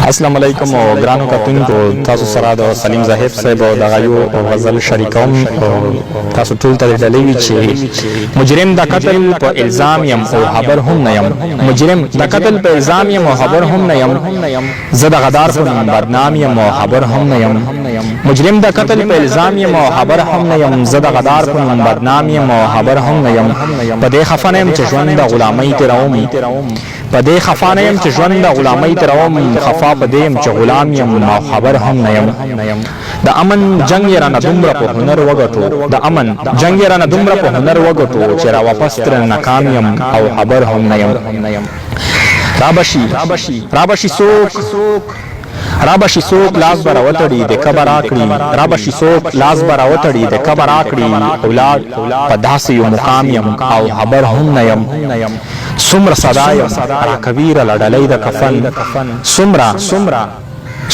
السلام علیکم او ګرانو کتونکو، تاسو سره د سلیم زاهد صاحب او د غیو او غزل شریکوم. تاسو ټول ته ډالۍ وی چې مجرم د قتل په الزام یم او خبر هم نه یم. مجرم د قتل په الزام یم او خبر هم نه یم. زه د غدار په نوم بدنام یم او خبر هم نه یم. مجرم د قتل په الزام یم او خبر هم نه یم. زه د غدار په نوم بدنام یم او خبر هم نه یم. په دې خفنه یم چې ژوند د غلامۍ تیروم. په دې خفانه یم چې ژوند د غلامۍ تیروم. خفا په دې یم چې غلام یم او خبر هم نه یم. د امن جنگ یې رانه دومره په هنر وګټو. د امن جنگ یې رانه دومره په هنر وګټو چې راواپس ترې ناکام یم او خبر هم نه یم. رابشي رابشي څوک لاس به راوتړي د کبر راکړي. رابشي څوک لاس به راوتړي د کبر راکړي. اولاد په داسې یو مقام یم او خبر هم نه یم. څومره صدا یم راکویره له ډلۍ د کفن.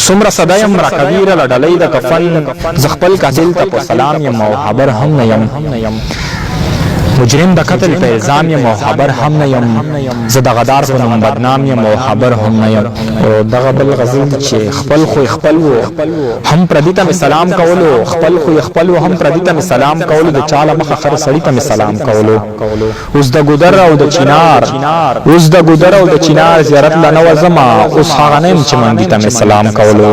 څومره صدا یم راکویره له ډلۍ د کفن. زه خپل قاتل ته په سلام یم او خبر هم نه یم. مجرم د قتل په الزام یم او خبر هم نه یم. زه د غدار په نوم بدنام یم او خبر هم نه یم. او دغه بل غزل چې خپل خو خپل و هم پردي ته مې سلام کولو. خپل خو خپل و هم پردي ته مې سلام کولو. د چاله مخه خر سړي ته مې سلام کولو. اوس د ګودر او د چینار زیارت لا نه وزما. اوس هغه نه یم چې مندي ته مې سلام کولو.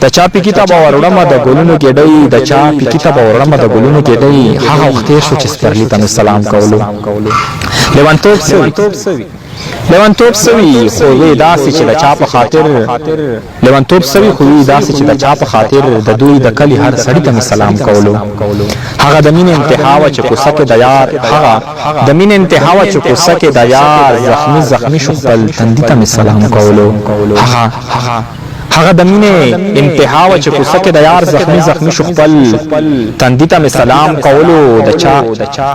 د چا پی کتاب اورړم د ګلونو کېډۍ. د چا پی کتاب اورړم د ګلونو کېډۍ. هغه وخت تیر شو چې سپرلی ته مې سلام کولو. لیونتوب سوي خو وی داسې چې د چا په خاطر. لیونتوب سوي خو وی داسې چې د چا په خاطر د دوی د کلی هر سړي ته مې سلام کولو. هغه د مینې انتها وه چې کوڅه کې د یار. هغه د مینې انتها وه چې کوڅه کې د یار. زخمي شو خپل تندي ته مې سلام کولو. هغه د مینې انتها وه چې کوڅه کې د یار. زخمي شو خپل تندي ته مې سلام کولو. د چا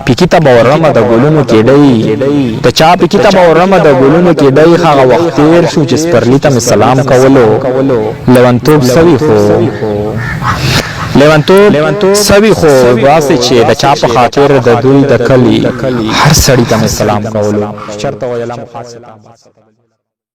پیکي ته به ورمه د ګلونو کېډۍ. د چا پیکي ته به ورمه د ګلونو کېډۍ. هغه وخت تیر شو چې سپرلي ته مې سلام کولو. لیونتوب سوي خو واسې چې د چا په خاطر د دوی د کلي هر سړي ته مې سلام کولو.